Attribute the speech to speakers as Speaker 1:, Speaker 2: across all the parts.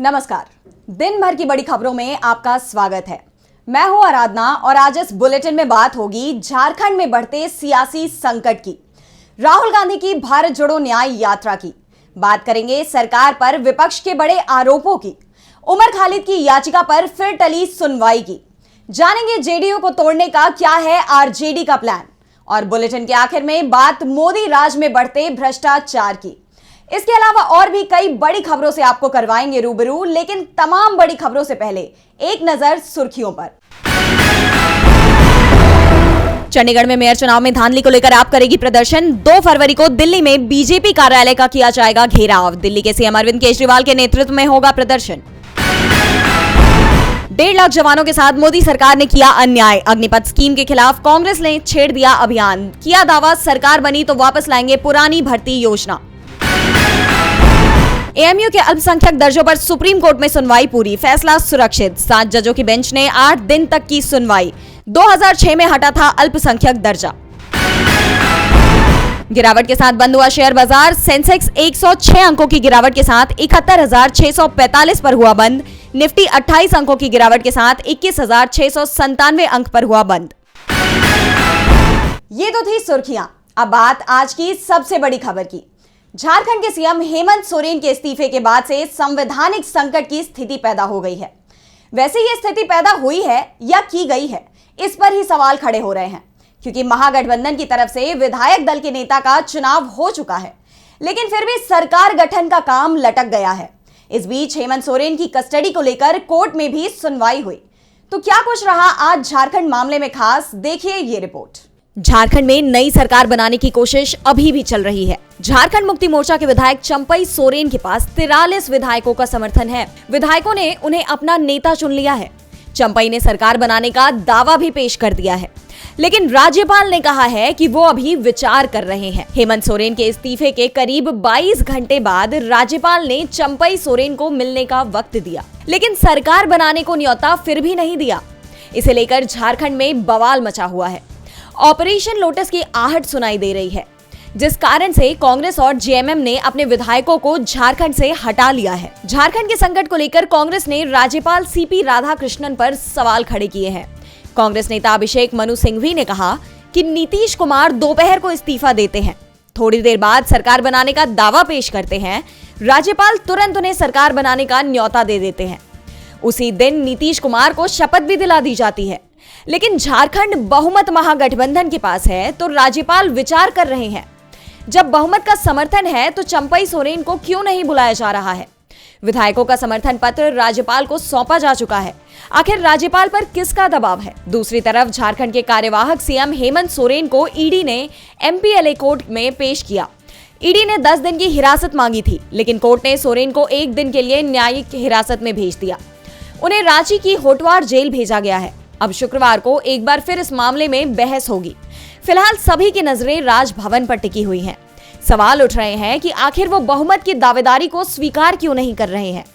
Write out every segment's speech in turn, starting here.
Speaker 1: नमस्कार। दिन भर की बड़ी खबरों में आपका स्वागत है। मैं हूं आराधना और आज इस बुलेटिन में बात होगी झारखंड में बढ़ते सियासी संकट की, राहुल गांधी की भारत जोड़ो न्याय यात्रा की, बात करेंगे सरकार पर विपक्ष के बड़े आरोपों की, उमर खालिद की याचिका पर फिर टली सुनवाई की, जानेंगे जेडीयू को तोड़ने का क्या है आरजेडी का प्लान, और बुलेटिन के आखिर में बात मोदी राज में बढ़ते भ्रष्टाचार की। इसके अलावा और भी कई बड़ी खबरों से आपको करवाएंगे रूबरू, लेकिन तमाम बड़ी खबरों से पहले एक नजर सुर्खियों पर। चंडीगढ़ में मेयर चुनाव में धांधली को लेकर आप करेगी प्रदर्शन। 2 फरवरी को दिल्ली में बीजेपी कार्यालय का किया जाएगा घेराव। दिल्ली के सीएम अरविंद केजरीवाल के नेतृत्व में होगा प्रदर्शन। 1.5 लाख जवानों के साथ मोदी सरकार ने किया अन्याय। अग्निपथ स्कीम के खिलाफ कांग्रेस ने छेड़ दिया अभियान। किया दावा, सरकार बनी तो वापस लाएंगे पुरानी भर्ती योजना। एएमयू के अल्पसंख्यक दर्जों पर सुप्रीम कोर्ट में सुनवाई पूरी, फैसला सुरक्षित। 7 जजों की बेंच ने 8 दिन तक की सुनवाई। 2006 में हटा था अल्पसंख्यक दर्जा। गिरावट के साथ बंद हुआ शेयर बाजार। सेंसेक्स 106 अंकों की गिरावट के साथ 71,645 पर हुआ बंद। निफ्टी 28 अंकों की गिरावट के साथ 21,697 अंक पर हुआ बंद। ये तो थी सुर्खियां। अब बात आज की सबसे बड़ी खबर की। झारखंड के सीएम हेमंत सोरेन के इस्तीफे के बाद से संवैधानिक संकट की स्थिति पैदा हो गई है। वैसे ये स्थिति पैदा हुई है या की गई है, इस पर ही सवाल खड़े हो रहे हैं, क्योंकि महागठबंधन की तरफ से विधायक दल के नेता का चुनाव हो चुका है, लेकिन फिर भी सरकार गठन का काम लटक गया है। इस बीच हेमंत सोरेन की कस्टडी को लेकर कोर्ट में भी सुनवाई हुई। तो क्या कुछ रहा आज झारखंड मामले में खास, देखिए ये रिपोर्ट। झारखंड में नई सरकार बनाने की कोशिश अभी भी चल रही है। झारखंड मुक्ति मोर्चा के विधायक चंपई सोरेन के पास 43 विधायकों का समर्थन है। विधायकों ने उन्हें अपना नेता चुन लिया है। चंपई ने सरकार बनाने का दावा भी पेश कर दिया है, लेकिन राज्यपाल ने कहा है कि वो अभी विचार कर रहे हैं। हेमंत सोरेन के इस्तीफे के करीब 22 घंटे बाद राज्यपाल ने चंपई सोरेन को मिलने का वक्त दिया, लेकिन सरकार बनाने को न्योता फिर भी नहीं दिया। इसे लेकर झारखंड में बवाल मचा हुआ है। ऑपरेशन लोटस की आहट सुनाई दे रही है, जिस कारण से कांग्रेस और जेएमएम ने अपने विधायकों को झारखंड से हटा लिया है। झारखंड के संकट को लेकर कांग्रेस ने राज्यपाल सीपी राधाकृष्णन पर सवाल खड़े किए हैं। कांग्रेस नेता अभिषेक मनु सिंघवी ने कहा कि नीतीश कुमार दोपहर को इस्तीफा देते हैं, थोड़ी देर बाद सरकार बनाने का दावा पेश करते हैं, राज्यपाल तुरंत उन्हें सरकार बनाने का न्योता दे देते हैं। उसी दिन नीतीश कुमार को शपथ भी दिला दी जाती है। लेकिन झारखंड बहुमत महागठबंधन के पास है, तो राज्यपाल विचार कर रहे हैं। जब बहुमत का समर्थन है तो चंपई सोरेन को क्यों नहीं बुलाया जा रहा है? विधायकों का समर्थन पत्र राज्यपाल को सौंपा जा चुका है। आखिर राज्यपाल पर किसका दबाव है? दूसरी तरफ झारखंड के कार्यवाहक सीएम हेमंत सोरेन को ईडी ने एमपीएलए कोर्ट में पेश किया। ईडी ने 10 दिन की हिरासत मांगी थी, लेकिन कोर्ट ने सोरेन को 1 दिन के लिए न्यायिक हिरासत में भेज दिया। उन्हें रांची की होटवार जेल भेजा गया है। अब शुक्रवार को एक बार फिर इस मामले में बहस होगी। फिलहाल सभी की नजरें राजभवन पर टिकी हुई हैं। सवाल उठ रहे हैं कि आखिर वो बहुमत की दावेदारी को स्वीकार क्यों नहीं कर रहे हैं।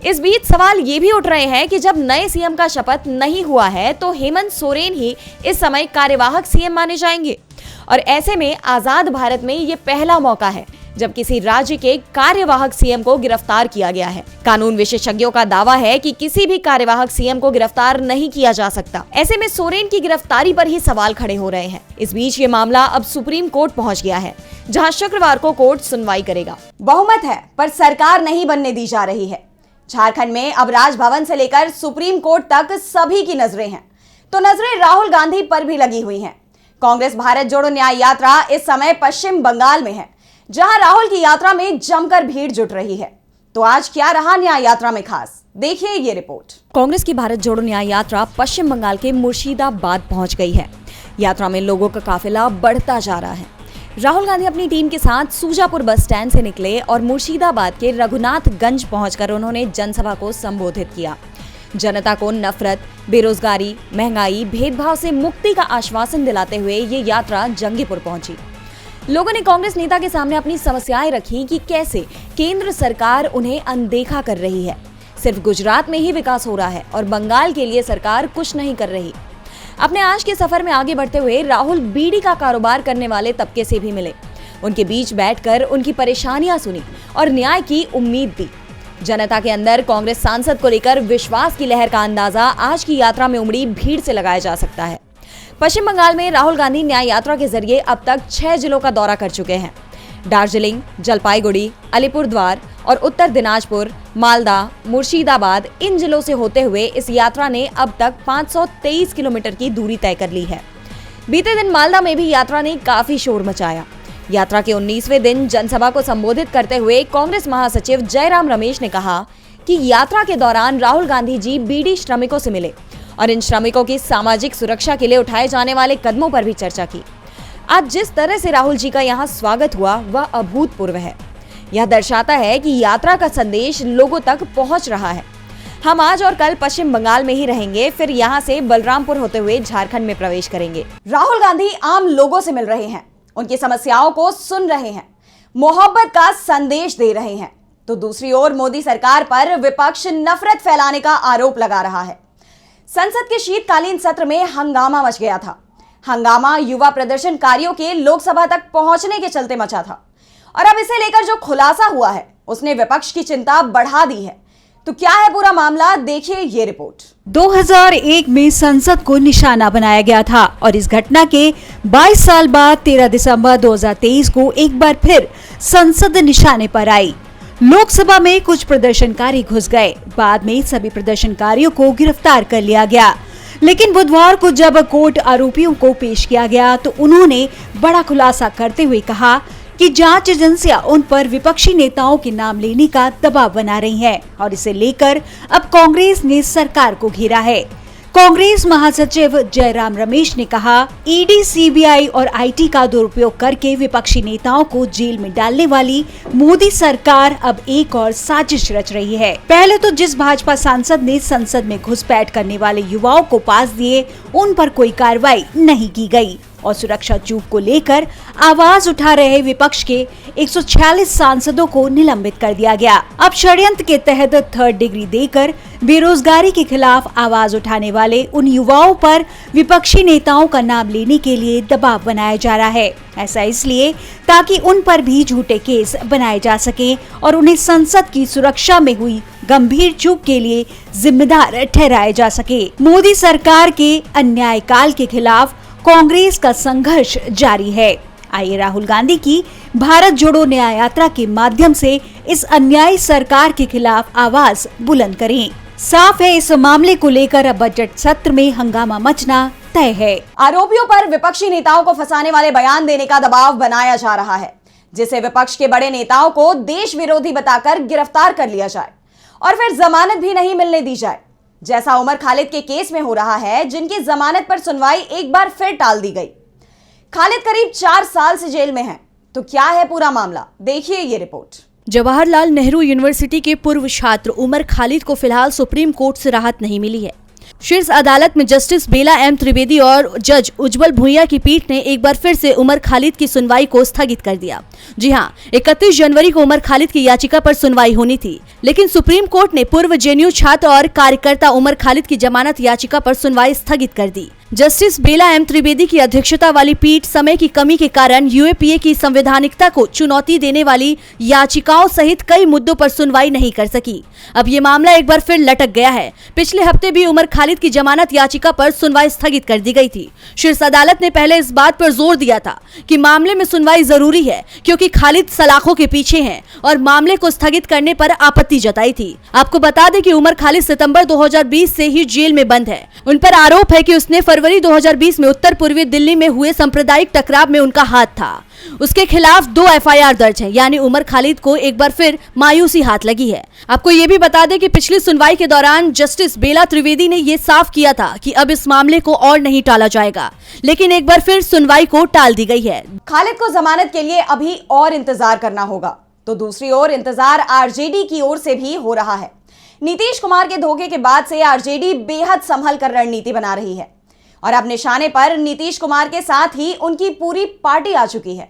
Speaker 1: इस बीच सवाल ये भी उठ रहे हैं कि जब नए सीएम का शपथ नहीं हुआ है, तो हेमंत सोरेन ही इस समय कार्यवाहक सीएम माने जाएंगे। और ऐसे में आजाद भारत में ये पहला मौका है जब किसी राज्य के कार्यवाहक सीएम को गिरफ्तार किया गया है। कानून विशेषज्ञों का दावा है कि किसी भी कार्यवाहक सीएम को गिरफ्तार नहीं किया जा सकता। ऐसे में सोरेन की गिरफ्तारी पर ही सवाल खड़े हो रहे हैं। इस बीच ये मामला अब सुप्रीम कोर्ट पहुंच गया है, जहां शुक्रवार को कोर्ट सुनवाई करेगा। बहुमत है पर सरकार नहीं बनने दी जा रही है। झारखंड में अब राजभवन से लेकर सुप्रीम कोर्ट तक सभी की नजरें हैं, तो नजरें राहुल गांधी पर भी लगी हुई हैं। कांग्रेस भारत जोड़ो न्याय यात्रा इस समय पश्चिम बंगाल में है, जहां राहुल की यात्रा में जमकर भीड़ जुट रही है। तो आज क्या रहा न्याय यात्रा में खास, देखिए ये रिपोर्ट। कांग्रेस की भारत जोड़ो न्याय यात्रा पश्चिम बंगाल के मुर्शिदाबाद पहुंच गई है। यात्रा में लोगों का काफिला बढ़ता जा रहा है। राहुल गांधी अपनी टीम के साथ सूजापुर बस स्टैंड से निकले और मुर्शिदाबाद के रघुनाथगंज पहुंचकर उन्होंने जनसभा को संबोधित किया। जनता को नफरत, बेरोजगारी, महंगाई, भेदभाव से मुक्ति का आश्वासन दिलाते हुए ये यात्रा जंगीपुर पहुंची। लोगों ने कांग्रेस नेता के सामने अपनी समस्याएं रखी कि कैसे केंद्र सरकार उन्हें अनदेखा कर रही है। सिर्फ गुजरात में ही विकास हो रहा है और बंगाल के लिए सरकार कुछ नहीं कर रही। अपने आज के सफर में आगे बढ़ते हुए राहुल बीड़ी का कारोबार करने वाले तबके से भी मिले। उनके बीच बैठकर उनकी परेशानियां सुनी और न्याय की उम्मीद दी। जनता के अंदर कांग्रेस सांसद को लेकर विश्वास की लहर का अंदाजा आज की यात्रा में उमड़ी भीड़ से लगाया जा सकता है। पश्चिम बंगाल में राहुल गांधी न्याय यात्रा के जरिए अब तक 6 जिलों का दौरा कर चुके हैं। दार्जिलिंग, जलपाईगुड़ी, अलीपुरद्वार और उत्तर दिनाजपुर, मालदा, मुर्शिदाबाद इन जिलों से होते हुए इस यात्रा ने अब तक 523 किलोमीटर की दूरी तय कर ली है। बीते दिन मालदा में भी यात्रा ने काफी शोर मचाया। यात्रा के 19वें दिन जनसभा को संबोधित करते हुए कांग्रेस महासचिव जयराम रमेश ने कहा कि यात्रा के दौरान राहुल गांधी जी बीड़ी श्रमिकों से मिले और इन श्रमिकों की सामाजिक सुरक्षा के लिए उठाए जाने वाले कदमों पर भी चर्चा की। आज जिस तरह से राहुल जी का यहाँ स्वागत हुआ वह अभूतपूर्व है। यह दर्शाता है कि यात्रा का संदेश लोगों तक पहुंच रहा है। हम आज और कल पश्चिम बंगाल में ही रहेंगे, फिर यहाँ से बलरामपुर होते हुए झारखंड में प्रवेश करेंगे। राहुल गांधी आम लोगों से मिल रहे हैं, उनकी समस्याओं को सुन रहे हैं, मोहब्बत का संदेश दे रहे हैं, तो दूसरी ओर मोदी सरकार पर विपक्ष नफरत फैलाने का आरोप लगा रहा है। संसद के शीतकालीन सत्र में हंगामा मच गया था। हंगामा युवा प्रदर्शनकारियों के लोकसभा तक पहुंचने के चलते मचा था और अब इसे लेकर जो खुलासा हुआ है उसने विपक्ष की चिंता बढ़ा दी है। तो क्या है पूरा मामला, देखिए ये रिपोर्ट।
Speaker 2: 2001 में संसद को निशाना बनाया गया था और इस घटना के 22 साल बाद 13 दिसंबर 2023 को एक बार फिर संसद निशाने पर आई। लोकसभा में कुछ प्रदर्शनकारी घुस गए, बाद में सभी प्रदर्शनकारियों को गिरफ्तार कर लिया गया। लेकिन बुधवार को जब कोर्ट आरोपियों को पेश किया गया तो उन्होंने बड़ा खुलासा करते हुए कहा कि जांच एजेंसियां उन पर विपक्षी नेताओं के नाम लेने का दबाव बना रही है और इसे लेकर अब कांग्रेस ने सरकार को घेरा है। कांग्रेस महासचिव जयराम रमेश ने कहा, ईडी, सीबीआई और आईटी का दुरुपयोग करके विपक्षी नेताओं को जेल में डालने वाली मोदी सरकार अब एक और साजिश रच रही है। पहले तो जिस भाजपा सांसद ने संसद में घुसपैठ करने वाले युवाओं को पास दिए, उन पर कोई कार्रवाई नहीं की गई और सुरक्षा चूक को लेकर आवाज उठा रहे विपक्ष के 146 सांसदों को निलंबित कर दिया गया। अब षड्यंत्र के तहत 3rd डिग्री देकर बेरोजगारी के खिलाफ आवाज उठाने वाले उन युवाओं पर विपक्षी नेताओं का नाम लेने के लिए दबाव बनाया जा रहा है। ऐसा इसलिए ताकि उन पर भी झूठे केस बनाए जा सके और उन्हें संसद की सुरक्षा में हुई गंभीर चूक के लिए जिम्मेदार ठहराया जा सके। मोदी सरकार के अन्याय काल के खिलाफ कांग्रेस का संघर्ष जारी है। आइए राहुल गांधी की भारत जोड़ो न्याय यात्रा के माध्यम से इस अन्यायी सरकार के खिलाफ आवाज बुलंद करें। साफ है, इस मामले को लेकर अब बजट सत्र में हंगामा मचना तय है।
Speaker 1: आरोपियों पर विपक्षी नेताओं को फंसाने वाले बयान देने का दबाव बनाया जा रहा है, जिससे विपक्ष के बड़े नेताओं को देश विरोधी बताकर गिरफ्तार कर लिया जाए और फिर जमानत भी नहीं मिलने दी जाए, जैसा उमर खालिद के केस में हो रहा है, जिनकी जमानत पर सुनवाई एक बार फिर टाल दी गई। खालिद करीब 4 साल से जेल में हैं। तो क्या है पूरा मामला, देखिए ये रिपोर्ट।
Speaker 3: जवाहरलाल नेहरू यूनिवर्सिटी के पूर्व छात्र उमर खालिद को फिलहाल सुप्रीम कोर्ट से राहत नहीं मिली है। शीर्ष अदालत में जस्टिस बेला एम त्रिवेदी और जज उज्जवल भुइया की पीठ ने एक बार फिर से उमर खालिद की सुनवाई को स्थगित कर दिया। जी हां, 31 जनवरी को उमर खालिद की याचिका पर सुनवाई होनी थी, लेकिन सुप्रीम कोर्ट ने पूर्व जेएनयू छात्र और कार्यकर्ता उमर खालिद की जमानत याचिका पर सुनवाई स्थगित कर दी। जस्टिस बेला एम त्रिवेदी की अध्यक्षता वाली पीठ समय की कमी के कारण यूएपीए की संवैधानिकता को चुनौती देने वाली याचिकाओं सहित कई मुद्दों पर सुनवाई नहीं कर सकी। अब ये मामला एक बार फिर लटक गया है। पिछले हफ्ते भी उमर खालिद की जमानत याचिका पर सुनवाई स्थगित कर दी गई थी। शीर्ष अदालत ने पहले इस बात पर जोर दिया था कि मामले में सुनवाई जरूरी है क्योंकि खालिद सलाखों के पीछे हैं और मामले को स्थगित करने पर आपत्ति जताई थी। आपको बता दें कि उमर खालिद सितंबर 2020 से ही जेल में बंद है। उन पर आरोप है कि उसने फरवरी 2020 में उत्तर पूर्वी दिल्ली में हुए सांप्रदायिक टकराव में उनका हाथ था। उसके खिलाफ 2 एफआईआर दर्ज है, यानी उमर खालिद को एक बार फिर मायूसी हाथ लगी है। आपको ये भी बता दें कि पिछली सुनवाई के दौरान जस्टिस बेला त्रिवेदी ने ये साफ किया था कि अब इस मामले को और नहीं टाला जाएगा, लेकिन एक बार फिर सुनवाई को टाल दी गई है।
Speaker 1: खालिद को जमानत के लिए अभी और इंतजार करना होगा, तो दूसरी ओर इंतजार आरजेडी की ओर से भी हो रहा है। नीतीश कुमार के धोखे के बाद से आरजेडी बेहद संभल कर रणनीति बना रही है और अब निशाने पर नीतीश कुमार के साथ ही उनकी पूरी पार्टी आ चुकी है।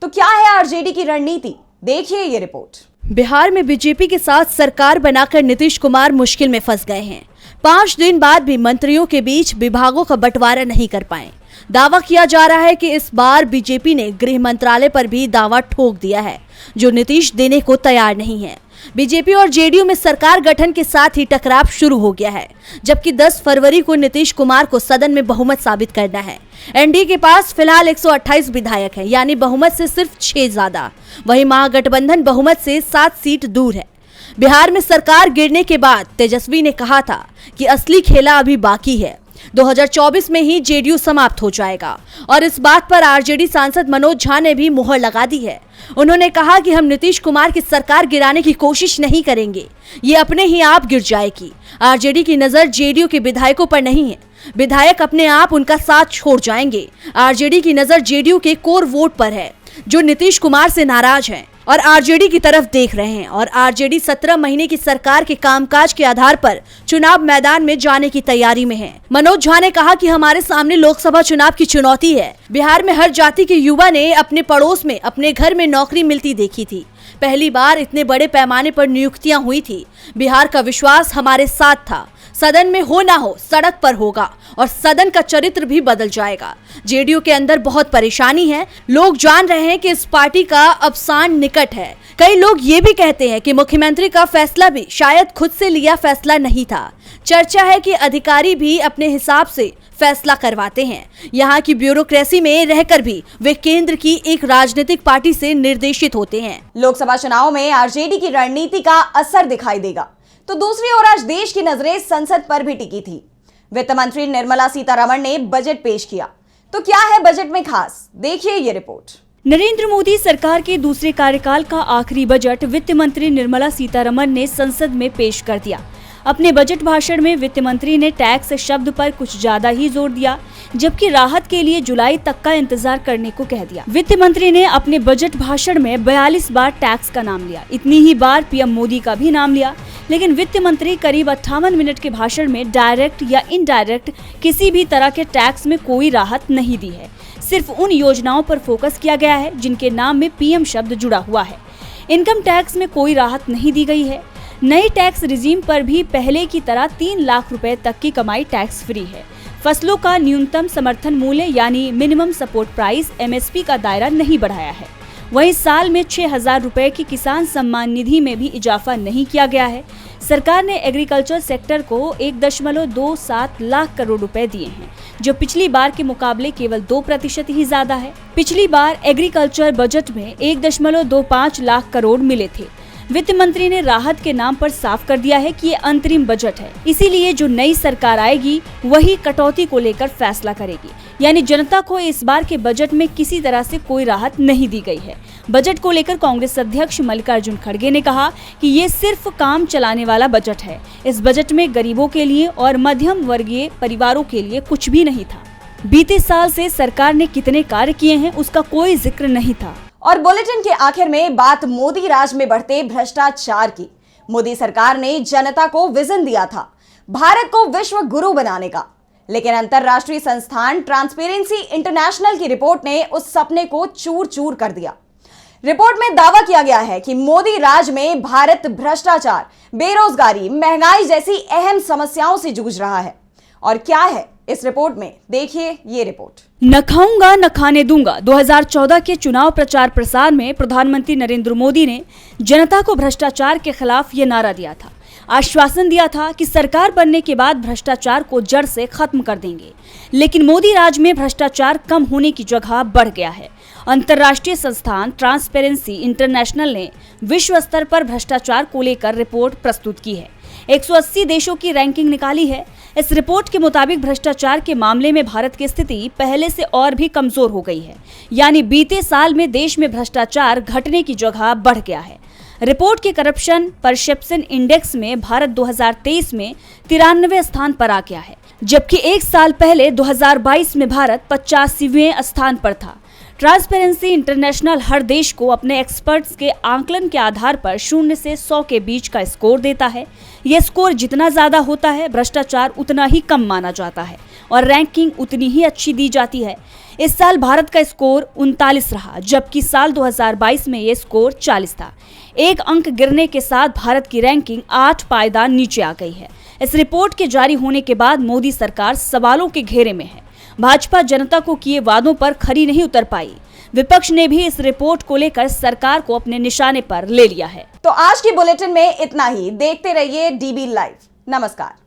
Speaker 1: तो क्या है आरजेडी की रणनीति, देखिए ये रिपोर्ट।
Speaker 3: बिहार में बीजेपी के साथ सरकार बनाकर नीतीश कुमार मुश्किल में फंस गए हैं। 5 दिन बाद भी मंत्रियों के बीच विभागों का बंटवारा नहीं कर पाए। दावा किया जा रहा है कि इस बार बीजेपी ने गृह मंत्रालय पर भी दावा ठोक दिया है, जो नीतीश देने को तैयार नहीं है। बीजेपी और जेडीयू में सरकार गठन के साथ ही टकराव शुरू हो गया है, जबकि 10 फरवरी को नीतीश कुमार को सदन में बहुमत साबित करना है। एनडीए के पास फिलहाल 128 विधायक हैं, यानी बहुमत से सिर्फ 6 ज्यादा। वहीं महागठबंधन बहुमत से 7 सीट दूर है। बिहार में सरकार गिरने के बाद तेजस्वी ने कहा था कि असली खेला अभी बाकी है, 2024 में ही जेडीयू समाप्त हो जाएगा और इस बात पर आरजेडी सांसद मनोज झा ने भी मुहर लगा दी है। उन्होंने कहा कि हम नीतीश कुमार की सरकार गिराने की कोशिश नहीं करेंगे, ये अपने ही आप गिर जाएगी। आरजेडी की नजर जेडीयू के विधायकों पर नहीं है, विधायक अपने आप उनका साथ छोड़ जाएंगे। आरजेडी की नजर जेडीयू के कोर वोट पर है, जो नीतीश कुमार से नाराज हैं और आरजेडी की तरफ देख रहे हैं। और आरजेडी 17 महीने की सरकार के कामकाज के आधार पर चुनाव मैदान में जाने की तैयारी में है। मनोज झा ने कहा कि हमारे सामने लोकसभा चुनाव की चुनौती है। बिहार में हर जाति के युवा ने अपने पड़ोस में, अपने घर में नौकरी मिलती देखी थी। पहली बार इतने बड़े पैमाने पर नियुक्तियां हुई थी। बिहार का विश्वास हमारे साथ था। सदन में हो ना हो, सड़क पर होगा और सदन का चरित्र भी बदल जाएगा। जेडीयू के अंदर बहुत परेशानी है। लोग जान रहे हैं कि इस पार्टी का अवसान निकट है। कई लोग ये भी कहते हैं कि मुख्यमंत्री का फैसला भी शायद खुद से लिया फैसला नहीं था। चर्चा है कि अधिकारी भी अपने हिसाब से फैसला करवाते हैं। यहाँ की ब्यूरोक्रेसी में रहकर भी वे केंद्र की एक राजनीतिक पार्टी से निर्देशित होते हैं।
Speaker 1: लोकसभा चुनाव में आरजेडी की रणनीति का असर दिखाई देगा, तो दूसरी ओर आज देश की नजरें संसद पर भी टिकी थी। वित्त मंत्री निर्मला सीतारमण ने बजट पेश किया, तो क्या है बजट में खास, देखिए ये रिपोर्ट।
Speaker 2: नरेंद्र मोदी सरकार के दूसरे कार्यकाल का आखिरी बजट वित्त मंत्री निर्मला सीतारमण ने संसद में पेश कर दिया। अपने बजट भाषण में वित्त मंत्री ने टैक्स शब्द पर कुछ ज्यादा ही जोर दिया, जबकि राहत के लिए जुलाई तक का इंतजार करने को कह दिया। वित्त मंत्री ने अपने बजट भाषण में 42 बार टैक्स का नाम लिया। इतनी ही बार पीएम मोदी का भी नाम लिया, लेकिन वित्त मंत्री करीब 58 मिनट के भाषण में डायरेक्ट या इनडायरेक्ट किसी भी तरह के टैक्स में कोई राहत नहीं दी है। सिर्फ उन योजनाओं पर फोकस किया गया है जिनके नाम में पीएम शब्द जुड़ा हुआ है। इनकम टैक्स में कोई राहत नहीं दी गई है। नई टैक्स रिजीम पर भी पहले की तरह 3 लाख रुपए तक की कमाई टैक्स फ्री है। फसलों का न्यूनतम समर्थन मूल्य यानी मिनिमम सपोर्ट प्राइस MSP का दायरा नहीं बढ़ाया है। वहीं साल में 6,000 रुपए की किसान सम्मान निधि में भी इजाफा नहीं किया गया है। सरकार ने एग्रीकल्चर सेक्टर को 1.27 लाख करोड़ रुपए दिए हैं, जो पिछली बार के मुकाबले केवल 2% ही ज्यादा है। पिछली बार एग्रीकल्चर बजट में 1.25 लाख करोड़ मिले थे। वित्त मंत्री ने राहत के नाम पर साफ कर दिया है कि ये अंतरिम बजट है, इसीलिए जो नई सरकार आएगी वही कटौती को लेकर फैसला करेगी। यानी जनता को इस बार के बजट में किसी तरह से कोई राहत नहीं दी गई है। बजट को लेकर कांग्रेस अध्यक्ष मल्लिकार्जुन खड़गे ने कहा कि ये सिर्फ काम चलाने वाला बजट है। इस बजट में गरीबों के लिए और मध्यम वर्गीय परिवारों के लिए कुछ भी नहीं था। बीते साल से सरकार ने कितने कार्य किए हैं उसका कोई जिक्र नहीं था।
Speaker 1: और बुलेटिन के आखिर में बात मोदी राज में बढ़ते भ्रष्टाचार की। मोदी सरकार ने जनता को विजन दिया था भारत को विश्व गुरु बनाने का, लेकिन अंतरराष्ट्रीय संस्थान ट्रांसपेरेंसी इंटरनेशनल की रिपोर्ट ने उस सपने को चूर चूर कर दिया। रिपोर्ट में दावा किया गया है कि मोदी राज में भारत भ्रष्टाचार, बेरोजगारी, महंगाई जैसी अहम समस्याओं से जूझ रहा है। और क्या है इस रिपोर्ट में, देखिए ये रिपोर्ट।
Speaker 2: न खाऊंगा न खाने दूंगा। 2014 के चुनाव प्रचार प्रसार में प्रधानमंत्री नरेंद्र मोदी ने जनता को भ्रष्टाचार के खिलाफ ये नारा दिया था। आश्वासन दिया था कि सरकार बनने के बाद भ्रष्टाचार को जड़ से खत्म कर देंगे। लेकिन मोदी राज में भ्रष्टाचार कम होने की जगह बढ़ गया है। अंतर्राष्ट्रीय संस्थान ट्रांसपेरेंसी इंटरनेशनल ने विश्व स्तर पर भ्रष्टाचार को लेकर रिपोर्ट प्रस्तुत की है। 180 देशों की रैंकिंग निकाली है। इस रिपोर्ट के मुताबिक भ्रष्टाचार के मामले में भारत की स्थिति पहले से और भी कमजोर हो गई है। यानी बीते साल में देश में भ्रष्टाचार घटने की जगह बढ़ गया है। रिपोर्ट के करप्शन परसेप्शन इंडेक्स में भारत 2023 में 93वें स्थान पर आ गया है, जबकि एक साल पहले 2022 में भारत 85वें स्थान पर था। ट्रांसपेरेंसी इंटरनेशनल हर देश को अपने एक्सपर्ट्स के आंकलन के आधार पर 0 से 100 के बीच का स्कोर देता है। यह स्कोर जितना ज्यादा होता है भ्रष्टाचार उतना ही कम माना जाता है और रैंकिंग उतनी ही अच्छी दी जाती है। इस साल भारत का स्कोर 39 रहा, जबकि साल 2022 में यह स्कोर 40 था। एक अंक गिरने के साथ भारत की रैंकिंग 8 पायदान नीचे आ गई है। इस रिपोर्ट के जारी होने के बाद मोदी सरकार सवालों के घेरे में है।
Speaker 3: भाजपा जनता को किए वादों पर खरी नहीं उतर पाई। विपक्ष ने भी इस रिपोर्ट को लेकर सरकार को अपने निशाने पर ले लिया है।
Speaker 1: तो आज की बुलेटिन में इतना ही। देखते रहिए DB लाइव। नमस्कार।